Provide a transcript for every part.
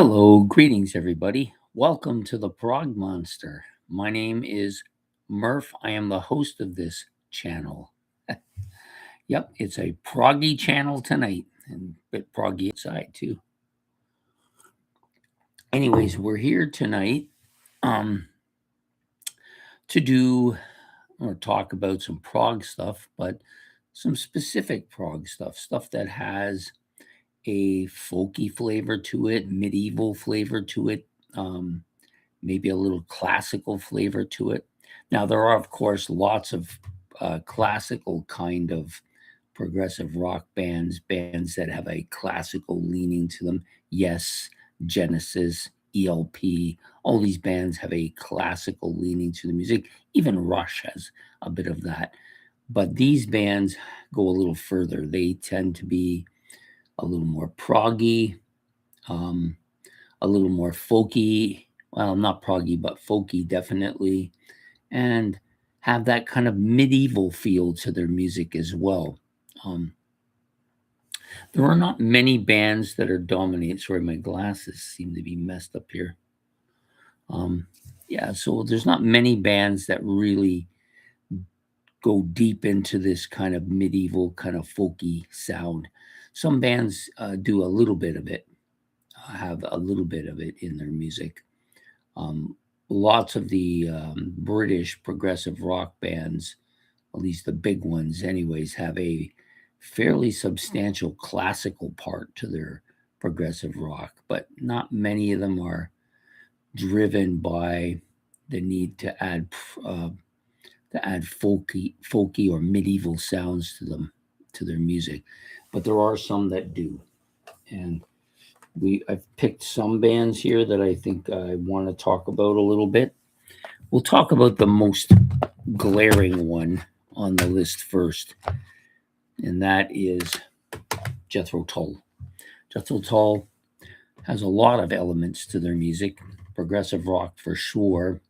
Hello, greetings, everybody. Welcome to the Prog Monster. My name is Murph. I am the host of this channel. Yep, it's a proggy channel tonight, and a bit proggy inside too. Anyways, we're here tonight to do or talk about some prog stuff, but some specific prog stuff that has a folky flavor to it, medieval flavor to it, maybe a little classical flavor to it. Now, there are, of course, lots of classical kind of progressive rock bands that have a classical leaning to them. Yes, Genesis, ELP, all these bands have a classical leaning to the music. Even Rush has a bit of that. But these bands go a little further. They tend to be a little more proggy, a little more folky. Well, not proggy, but folky definitely, and have that kind of medieval feel to their music as well. There are not many bands that are dominant. Sorry, my glasses seem to be messed up here. Yeah, so there's not many bands that really go deep into this kind of medieval, kind of folky sound. Some bands do a little bit of it, have a little bit of it in their music. Lots of the British progressive rock bands, at least the big ones, anyways, have a fairly substantial classical part to their progressive rock, but not many of them are driven by the need to add folky or medieval sounds to them, to their music. But there are some that do, and I've picked some bands here that I think I want to talk about a little bit. We'll talk about the most glaring one on the list first, and that is Jethro Tull. Jethro Tull has a lot of elements to their music, progressive rock for sure.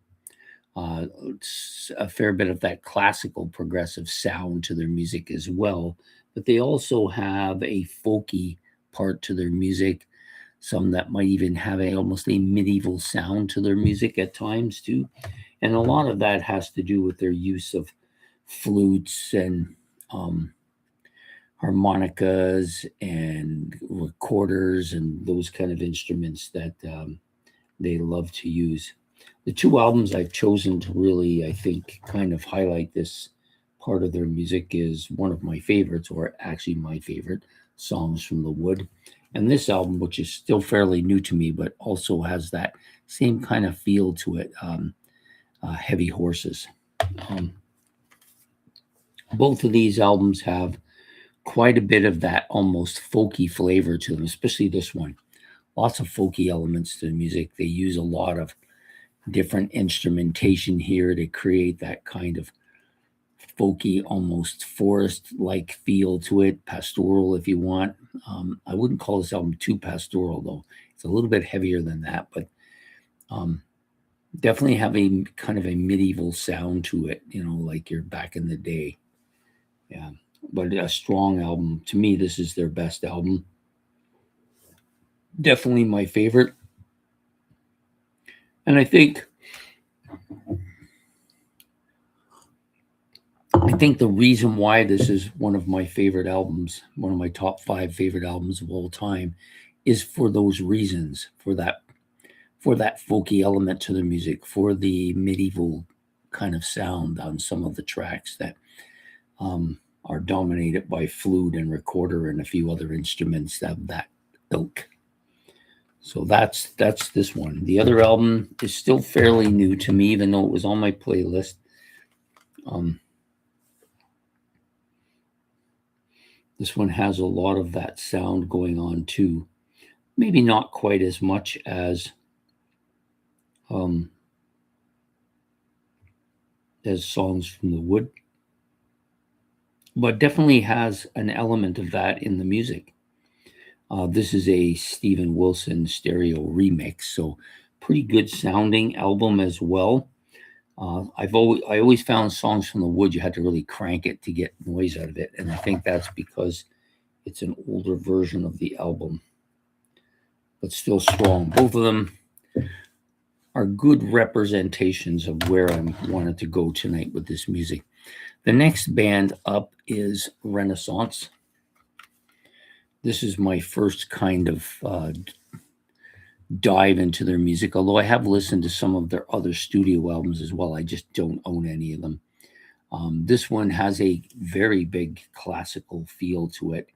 It's a fair bit of that classical progressive sound to their music as well, but they also have a folky part to their music. Some that might even have almost a medieval sound to their music at times too. And a lot of that has to do with their use of flutes and harmonicas and recorders and those kind of instruments that they love to use. The two albums I've chosen to really, I think, kind of highlight this part of their music is one of my favorites, or actually my favorite, Songs from the Wood. And this album, which is still fairly new to me, but also has that same kind of feel to it, Heavy Horses. Both of these albums have quite a bit of that almost folky flavor to them, especially this one. Lots of folky elements to the music. They use a lot of different instrumentation here to create that kind of folky, almost forest-like feel to it, pastoral if you want. I wouldn't call this album too pastoral, though. It's a little bit heavier than that, but definitely have a kind of a medieval sound to it, like you're back in the day. Yeah, but a strong album. To me, this is their best album. Definitely my favorite. And I think the reason why this is one of my favorite albums, one of my top 5 favorite albums of all time, is for those reasons, for that folky element to the music, for the medieval kind of sound on some of the tracks that are dominated by flute and recorder and a few other instruments of that ilk. So that's this one. The other album is still fairly new to me, even though it was on my playlist. This one has a lot of that sound going on too. Maybe not quite as much as Songs from the Wood, but definitely has an element of that in the music. This is a Steven Wilson stereo remix, so pretty good sounding album as well. I always found Songs from the Wood, you had to really crank it to get noise out of it, and I think that's because it's an older version of the album. but still strong. Both of them are good representations of where I wanted to go tonight with this music. The next band up is Renaissance. This is my first kind of dive into their music, although I have listened to some of their other studio albums as well. I just don't own any of them. This one has a very big classical feel to it,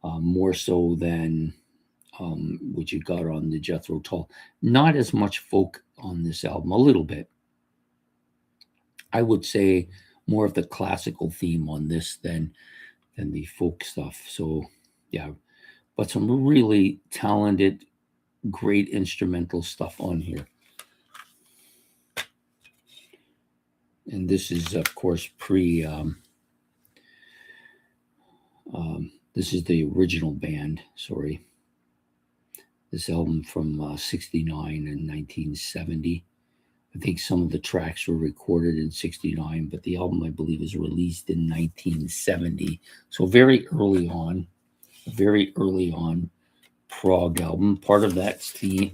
more so than what you got on the Jethro Tull. Not as much folk on this album, a little bit. I would say more of the classical theme on this than the folk stuff. So, yeah, but some really talented, great instrumental stuff on here. And this is, of course, this is the original band, sorry. This album from 69 and 1970. I think some of the tracks were recorded in 69, but the album, I believe, was released in 1970. So very early on Prog album. Part of that theme.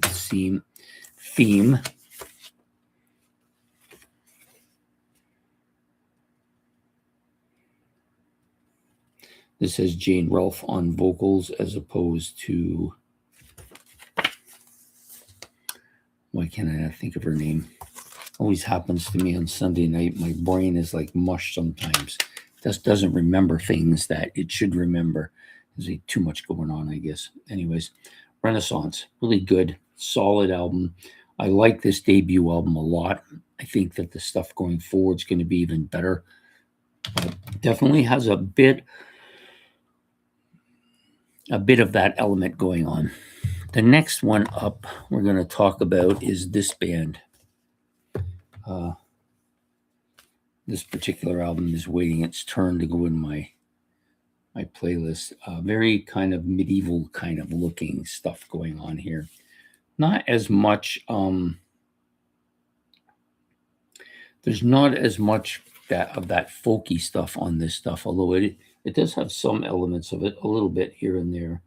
This has Jane Ralph on vocals as opposed to, why can't I not think of her name? Always happens to me on Sunday night. My brain is like mush sometimes. Just doesn't remember things that it should remember. There's too much going on, I guess. Anyways, Renaissance, really good, solid album. I like this debut album a lot. I think that the stuff going forward is going to be even better. Definitely has a bit of that element going on. The next one up we're going to talk about is this band. This particular album is waiting its turn to go in my playlist. Very kind of medieval kind of looking stuff going on here. Not as much. There's not as much of that folky stuff on this stuff, although it does have some elements of it, a little bit here and there,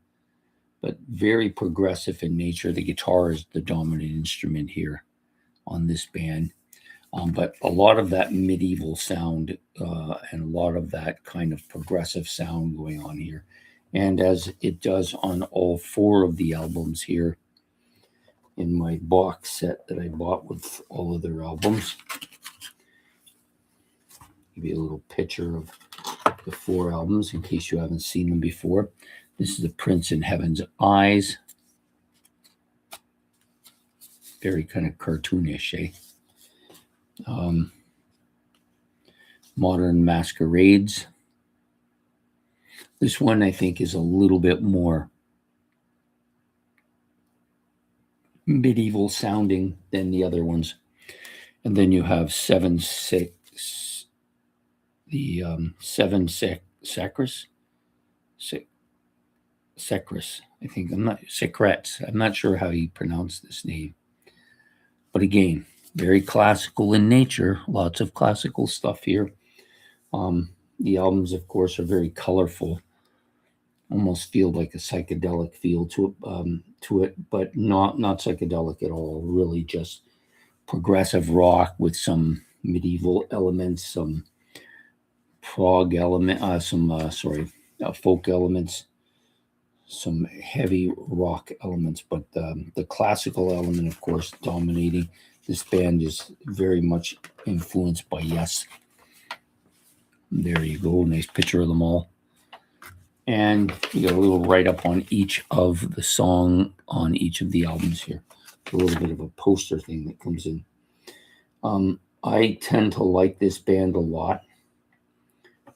but very progressive in nature. The guitar is the dominant instrument here on this band. But a lot of that medieval sound and a lot of that kind of progressive sound going on here. And as it does on all four of the albums here in my box set that I bought with all of their albums. Give you a little picture of the four albums in case you haven't seen them before. This is The Prince in Heaven's Eyes. Very kind of cartoonish, eh? Modern Masquerades. This one I think is a little bit more medieval sounding than the other ones. And then you have Seven Sacris. I think Secrets. I'm not sure how you pronounce this name. But again, very classical in nature. Lots of classical stuff here. The albums, of course, are very colorful. Almost feel like a psychedelic feel to it, but not psychedelic at all. Really, just progressive rock with some medieval elements, some prog element, folk elements, some heavy rock elements, but the classical element, of course, dominating. This band is very much influenced by Yes. There you go. Nice picture of them all. And you got a little write-up on each of the song on each of the albums here. A little bit of a poster thing that comes in. I tend to like this band a lot.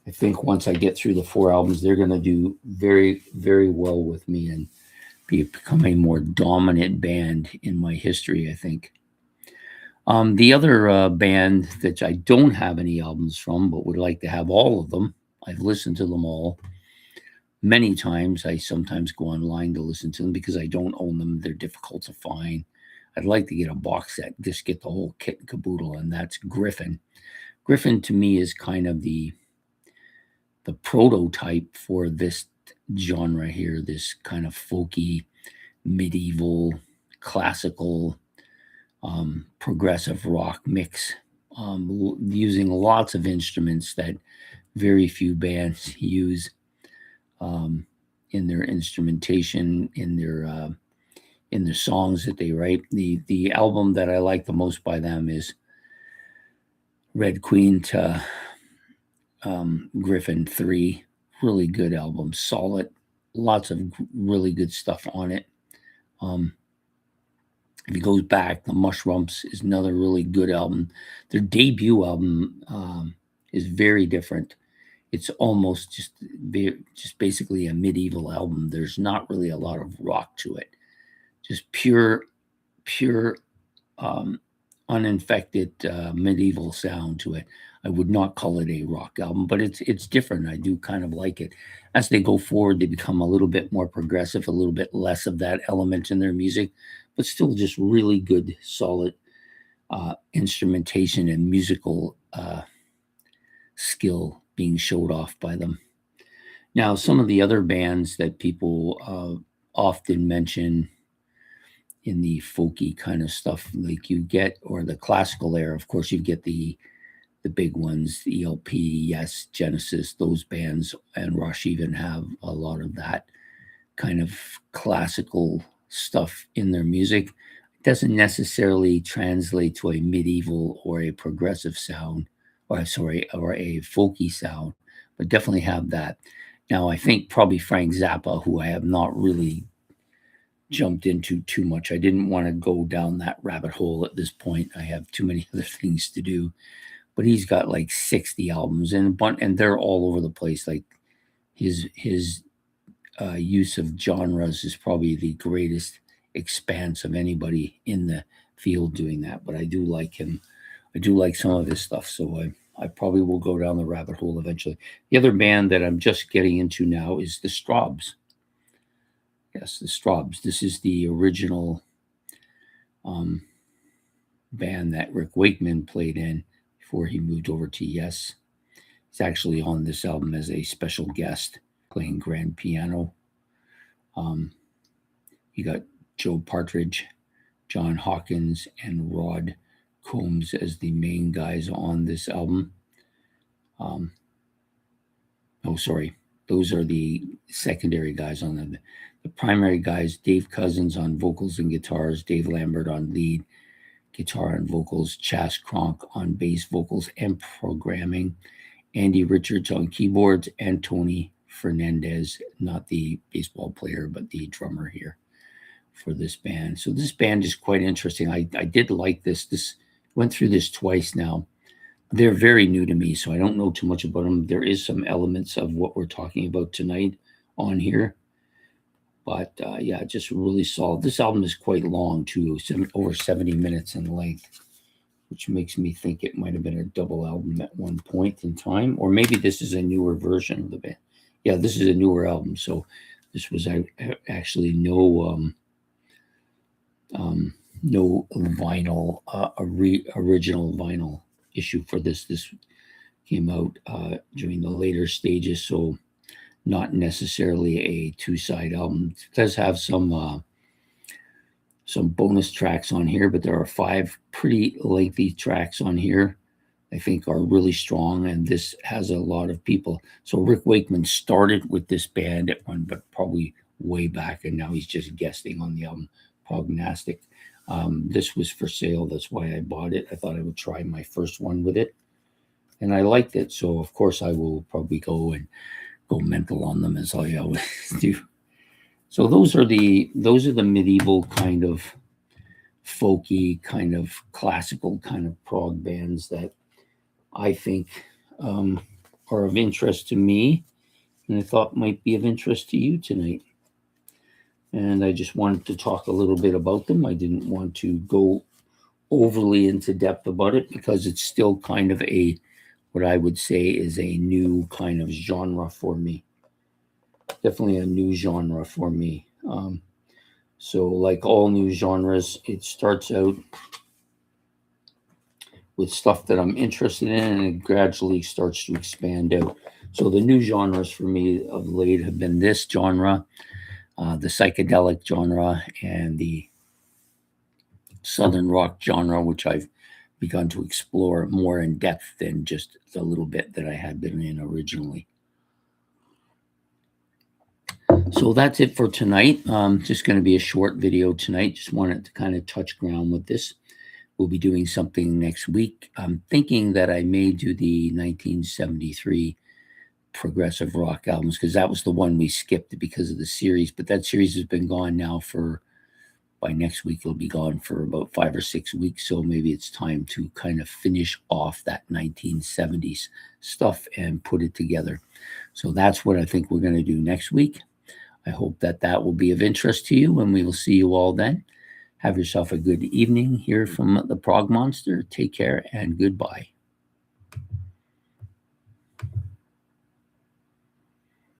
I think once I get through the four albums, they're going to do very, very well with me and become a more dominant band in my history, I think. The other band that I don't have any albums from, but would like to have all of them, I've listened to them all many times. I sometimes go online to listen to them because I don't own them. They're difficult to find. I'd like to get a box set, just get the whole kit and caboodle, and that's Gryphon. Gryphon, to me, is kind of the prototype for this genre here, this kind of folky medieval, classical, progressive rock mix, using lots of instruments that very few bands use in their instrumentation, in their songs that they write. The album that I like the most by them is Red Queen to Gryphon 3. Really good album, solid, lots of really good stuff on it. If he goes back, The Mushrumps is another really good album. Their debut album is very different. It's almost just basically a medieval album. There's not really a lot of rock to it. Just pure, uninfected medieval sound to it. I would not call it a rock album, but it's different. I do kind of like it. As they go forward, they become a little bit more progressive, a little bit less of that element in their music, but still just really good, solid instrumentation and musical skill being showed off by them. Now, some of the other bands that people often mention in the folky kind of stuff, like you get, or the classical era, of course, you get the big ones, the ELP, Yes, Genesis, those bands, and Rush even have a lot of that kind of classical stuff in their music. It doesn't necessarily translate to a medieval or a progressive sound, or a folky sound, but definitely have that. Now, I think probably Frank Zappa, who I have not really jumped into too much. I didn't want to go down that rabbit hole at this point. I have too many other things to do. But he's got like 60 albums, and they're all over the place. Like his use of genres is probably the greatest expanse of anybody in the field doing that. But I do like him. I do like some of his stuff. So I probably will go down the rabbit hole eventually. The other band that I'm just getting into now is the Straubs. Yes, the Straubs. This is the original band that Rick Wakeman played in before he moved over to Yes. He's actually on this album as a special guest playing grand piano. You got Joe Partridge, John Hawkins, and Rod Combs as the main guys on this album. Those are the secondary guys on them. The primary guys, Dave Cousins on vocals and guitars, Dave Lambert on lead guitar and vocals, Chas Cronk on bass vocals and programming, Andy Richards on keyboards, and Tony Fernandez, not the baseball player, but the drummer here for this band. So this band is quite interesting. I did like this. This went through this twice now. They're very new to me, so I don't know too much about them. There is some elements of what we're talking about tonight on here. But yeah, just really solid. This album is quite long, too, over 70 minutes in length, which makes me think it might have been a double album at one point in time. Or maybe this is a newer version of the band. Yeah, this is a newer album. So this was actually no vinyl, original vinyl issue for this. This came out during the later stages, so not necessarily a two-side album. It does have some bonus tracks on here, but there are 5 pretty lengthy tracks on here I think are really strong, and this has a lot of people. So Rick Wakeman started with this band at one, but probably way back, and now he's just guesting on the album Prognostic. This was for sale. That's why I bought it. I thought I would try my first one with it, and I liked it. So of course I will probably go mental on them, as I always do. So those are the medieval kind of folky, kind of classical, kind of prog bands that I think are of interest to me, and I thought might be of interest to you tonight. And I just wanted to talk a little bit about them. I didn't want to go overly into depth about it because it's still kind of what I would say is a new kind of genre for me. Definitely a new genre for me. So like all new genres, it starts out with stuff that I'm interested in, and it gradually starts to expand out. So the new genres for me of late have been this genre, the psychedelic genre and the Southern rock genre, which I've begun to explore more in depth than just the little bit that I had been in originally. So that's it for tonight. Just going to be a short video tonight. Just wanted to kind of touch ground with this. We'll be doing something next week. I'm thinking that I may do the 1973 progressive rock albums because that was the one we skipped because of the series. But that series has been gone now by next week, it'll be gone for about 5 or 6 weeks. So maybe it's time to kind of finish off that 1970s stuff and put it together. So that's what I think we're going to do next week. I hope that that will be of interest to you, and we will see you all then. Have yourself a good evening here from the Prog Monster. Take care and goodbye.